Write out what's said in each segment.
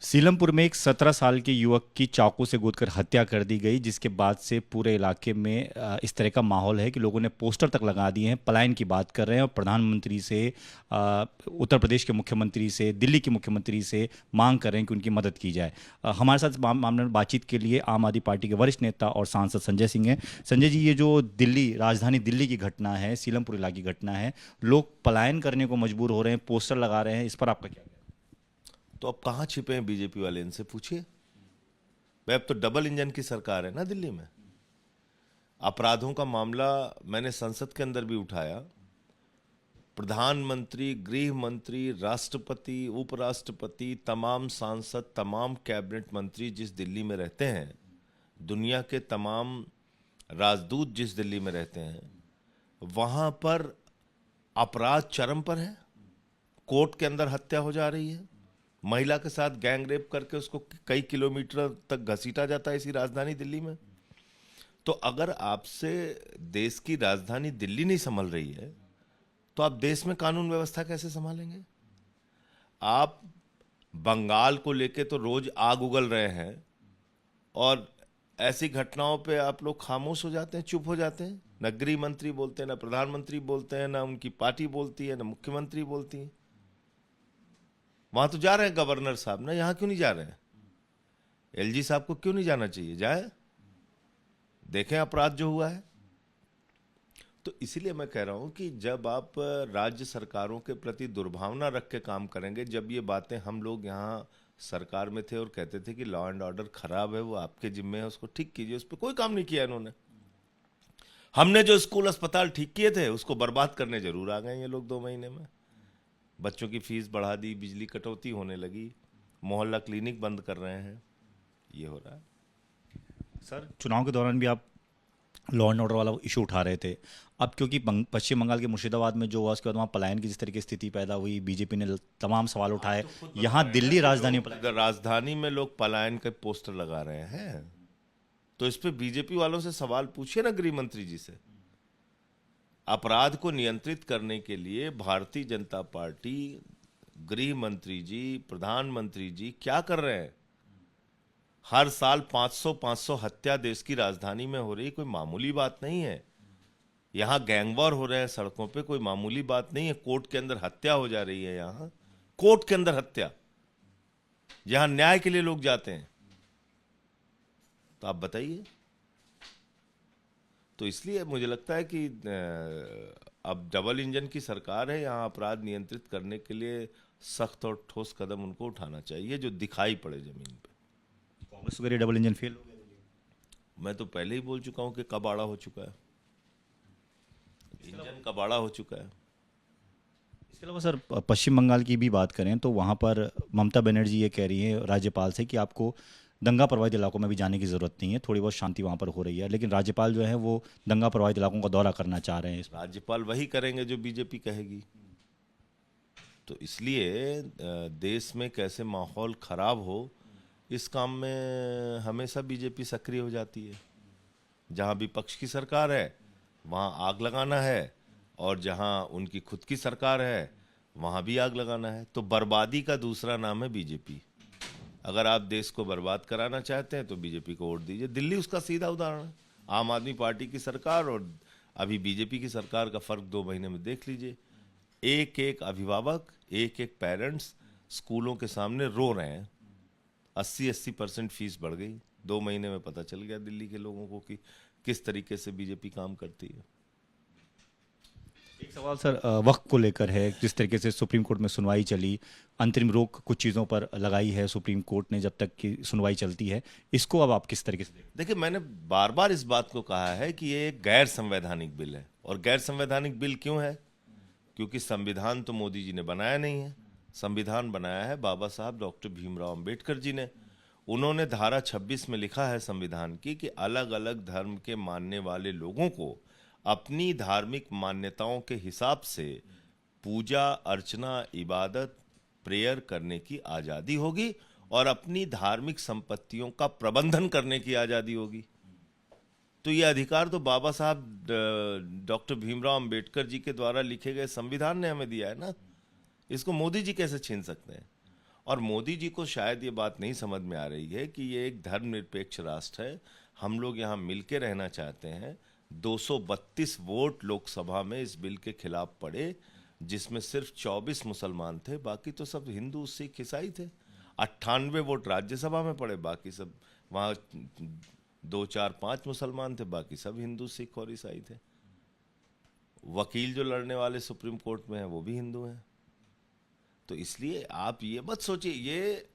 सीलमपुर में एक 17 साल के युवक की चाकू से गोदकर हत्या कर दी गई, जिसके बाद से पूरे इलाके में इस तरह का माहौल है कि लोगों ने पोस्टर तक लगा दिए हैं, पलायन की बात कर रहे हैं और प्रधानमंत्री से, उत्तर प्रदेश के मुख्यमंत्री से, दिल्ली के मुख्यमंत्री से मांग कर रहे हैं कि उनकी मदद की जाए। हमारे साथ इस मामले में बातचीत के लिए आम आदमी पार्टी के वरिष्ठ नेता और सांसद संजय सिंह हैं। संजय जी, ये जो दिल्ली, राजधानी दिल्ली की घटना है, सीलमपुर इलाके की घटना है, लोग पलायन करने को मजबूर हो रहे हैं, पोस्टर लगा रहे हैं, इस पर आपका क्या? तो अब कहाँ छिपे हैं बीजेपी वाले, इनसे पूछिए भाई। अब तो डबल इंजन की सरकार है ना दिल्ली में। अपराधों का मामला मैंने संसद के अंदर भी उठाया। प्रधानमंत्री, गृह मंत्री, राष्ट्रपति, उपराष्ट्रपति, तमाम सांसद, तमाम कैबिनेट मंत्री जिस दिल्ली में रहते हैं, दुनिया के तमाम राजदूत जिस दिल्ली में रहते हैं, वहां पर अपराध चरम पर है। कोर्ट के अंदर हत्या हो जा रही है, महिला के साथ गैंग रेप करके उसको कई किलोमीटर तक घसीटा जाता है इसी राजधानी दिल्ली में। तो अगर आपसे देश की राजधानी दिल्ली नहीं संभल रही है, तो आप देश में कानून व्यवस्था कैसे संभालेंगे? आप बंगाल को लेके तो रोज आग उगल रहे हैं और ऐसी घटनाओं पे आप लोग खामोश हो जाते हैं, चुप हो जाते हैं। न गृह मंत्री बोलते हैं, न प्रधानमंत्री बोलते हैं, न उनकी पार्टी बोलती है, न मुख्यमंत्री बोलती है। वहां तो जा रहे हैं गवर्नर साहब ना, यहां क्यों नहीं जा रहे हैं? एलजी साहब को क्यों नहीं जाना चाहिए? जाए, देखें अपराध जो हुआ है। तो इसीलिए मैं कह रहा हूं कि जब आप राज्य सरकारों के प्रति दुर्भावना रख के काम करेंगे, जब ये बातें हम लोग यहाँ सरकार में थे और कहते थे कि लॉ एंड ऑर्डर खराब है, वो आपके जिम्मे है, उसको ठीक कीजिए, उस पर कोई काम नहीं किया इन्होंने। हमने जो स्कूल अस्पताल ठीक किए थे उसको बर्बाद करने जरूर आ गए ये लोग 2 महीने में। बच्चों की फीस बढ़ा दी, बिजली कटौती होने लगी, मोहल्ला क्लिनिक बंद कर रहे हैं, ये हो रहा है। सर, चुनाव के दौरान भी आप लॉ एंड ऑर्डर वाला इशू उठा रहे थे। अब क्योंकि पश्चिम बंगाल के मुर्शिदाबाद में जो हुआ, उसके बाद वहाँ पलायन की जिस तरह की स्थिति पैदा हुई, बीजेपी ने तमाम सवाल उठाए। तो खुद बता यहाँ रहे हैं ना दिल्ली कि राजधानी लोग अगर राजधानी में लोग पलायन के पोस्टर लगा रहे हैं, तो इस पे बीजेपी वालों से सवाल पूछिए ना, गृह मंत्री जी से। अपराध को नियंत्रित करने के लिए भारतीय जनता पार्टी, गृह मंत्री जी, प्रधानमंत्री जी क्या कर रहे हैं? हर साल 500 हत्या देश की राजधानी में हो रही, कोई मामूली बात नहीं है। यहां गैंगवॉर हो रहे हैं सड़कों पे, कोई मामूली बात नहीं है। कोर्ट के अंदर हत्या हो जा रही है, यहां कोर्ट के अंदर हत्या, जहां न्याय के लिए लोग जाते हैं। तो आप बताइए। तो इसलिए मुझे लगता है कि अब डबल इंजन की सरकार है, यहाँ अपराध नियंत्रित करने के लिए सख्त और ठोस कदम उनको उठाना चाहिए, जो दिखाई पड़े जमीन पे। कांग्रेस वगैरह डबल इंजन फेल हो गया। मैं तो पहले ही बोल चुका हूँ कि कबाड़ा हो चुका है, इंजन कबाड़ा हो चुका है। इसके अलावा सर, पश्चिम बंगाल की भी बात करें तो वहाँ पर ममता बनर्जी ये कह रही है राज्यपाल से कि आपको दंगा प्रभावित इलाकों में भी जाने की ज़रूरत नहीं है, थोड़ी बहुत शांति वहाँ पर हो रही है, लेकिन राज्यपाल जो है वो दंगा प्रभावित इलाकों का दौरा करना चाह रहे हैं। राज्यपाल वही करेंगे जो बीजेपी कहेगी। तो इसलिए देश में कैसे माहौल खराब हो, इस काम में हमेशा बीजेपी सक्रिय हो जाती है। जहां विपक्ष की सरकार है वहां आग लगाना है, और जहां उनकी खुद की सरकार है वहां भी आग लगाना है। तो बर्बादी का दूसरा नाम है बीजेपी। अगर आप देश को बर्बाद कराना चाहते हैं तो बीजेपी को वोट दीजिए। दिल्ली उसका सीधा उदाहरण है। आम आदमी पार्टी की सरकार और अभी बीजेपी की सरकार का फर्क 2 महीने में देख लीजिए। एक एक अभिभावक, एक एक पेरेंट्स स्कूलों के सामने रो रहे हैं। 80% फीस बढ़ गई। 2 महीने में पता चल गया दिल्ली के लोगों को कि किस तरीके से बीजेपी काम करती है। एक सवाल सर, वक्त को लेकर है। जिस तरीके से सुप्रीम कोर्ट में सुनवाई चली, अंतरिम रोक कुछ चीज़ों पर लगाई है सुप्रीम कोर्ट ने, जब तक की सुनवाई चलती है, इसको अब आप किस तरीके से देखते देखिए, मैंने बार बार इस बात को कहा है कि ये एक गैर संवैधानिक बिल है। और गैर संवैधानिक बिल क्यों है? क्योंकि संविधान तो मोदी जी ने बनाया नहीं है। संविधान बनाया है बाबा साहब डॉक्टर भीमराव अंबेडकर जी ने। उन्होंने धारा 26 में लिखा है संविधान की कि अलग अलग धर्म के मानने वाले लोगों को अपनी धार्मिक मान्यताओं के हिसाब से पूजा अर्चना, इबादत, प्रेयर करने की आज़ादी होगी, और अपनी धार्मिक संपत्तियों का प्रबंधन करने की आज़ादी होगी। तो ये अधिकार तो बाबा साहब डॉक्टर भीमराव अंबेडकर जी के द्वारा लिखे गए संविधान ने हमें दिया है ना। इसको मोदी जी कैसे छीन सकते हैं? और मोदी जी को शायद ये बात नहीं समझ में आ रही है कि ये एक धर्मनिरपेक्ष राष्ट्र है, हम लोग यहाँ मिलके रहना चाहते हैं। 232 वोट लोकसभा में इस बिल के खिलाफ पड़े, जिसमें सिर्फ 24 मुसलमान थे, बाकी तो सब हिंदू सिख ईसाई थे। 98 वोट राज्यसभा में पड़े, बाकी सब वहाँ 2 4 5 मुसलमान थे, बाकी सब हिंदू सिख और ईसाई थे। वकील जो लड़ने वाले सुप्रीम कोर्ट में हैं वो भी हिंदू हैं। तो इसलिए आप ये मत सोचिए, ये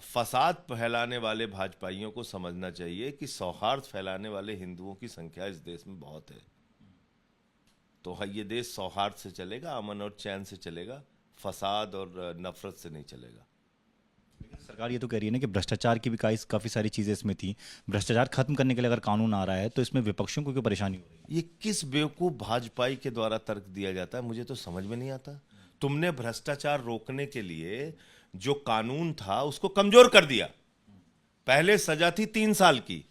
फसाद फैलाने वाले भाजपाइयों को समझना चाहिए कि सौहार्द फैलाने वाले हिंदुओं की संख्या इस देश में बहुत है। तो ये देश सौहार्द से चलेगा, अमन और चैन से चलेगा, फसाद और नफरत से नहीं चलेगा। सरकार ये तो कह रही है ना कि भ्रष्टाचार की भी काफ़ी सारी चीज़ें इसमें थी। भ्रष्टाचार खत्म करने के लिए अगर कानून आ रहा है तो इसमें विपक्षियों को क्यों परेशानी हो रही है? ये किस बेवकूफ भाजपाई के द्वारा तर्क दिया जाता है, मुझे तो समझ में नहीं आता। तुमने भ्रष्टाचार रोकने के लिए जो कानून था उसको कमजोर कर दिया। पहले सजा थी 3 साल की,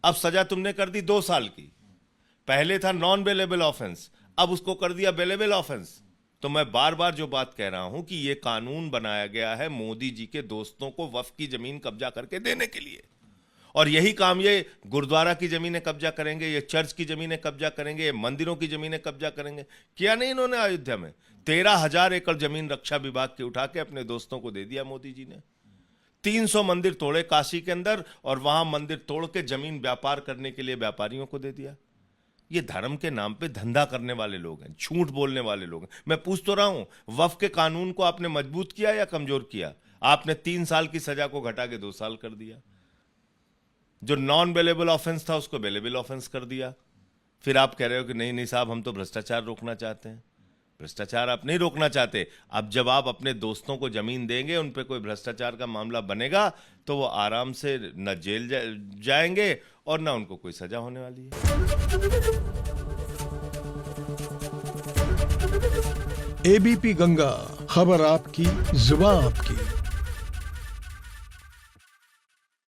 अब सजा तुमने कर दी 2 साल की। पहले था नॉन बेलेबल ऑफेंस, अब उसको कर दिया बेलेबल ऑफेंस। तो मैं बार बार जो बात कह रहा हूं कि यह कानून बनाया गया है मोदी जी के दोस्तों को वक्फ की जमीन कब्जा करके देने के लिए, और यही काम ये गुरुद्वारा की जमीनें कब्जा करेंगे, ये चर्च की जमीनें कब्जा करेंगे, ये मंदिरों की जमीनें कब्जा करेंगे। किया नहीं इन्होंने अयोध्या में? 13,000 एकड़ जमीन रक्षा विभाग की उठा के अपने दोस्तों को दे दिया मोदी जी ने। 300 मंदिर तोड़े काशी के अंदर, और वहां मंदिर तोड़ के जमीन व्यापार करने के लिए व्यापारियों को दे दिया। ये धर्म के नाम पे धंधा करने वाले लोग हैं, झूठ बोलने वाले लोग हैं। मैं पूछ तो रहा हूं, वक्फ के कानून को आपने मजबूत किया या कमजोर किया? आपने 3 साल की सजा को घटा के 2 साल कर दिया। जो नॉन बेलेबल ऑफेंस था उसको बेलेबल ऑफेंस कर दिया। फिर आप कह रहे हो कि नहीं नहीं साहब, हम तो भ्रष्टाचार रोकना चाहते हैं। भ्रष्टाचार आप नहीं रोकना चाहते। अब जब आप अपने दोस्तों को जमीन देंगे, उन पे कोई भ्रष्टाचार का मामला बनेगा, तो वो आराम से न जेल जाएंगे और ना उनको कोई सजा होने वाली है। एबीपी गंगा, खबर आपकी, जुबान आपकी।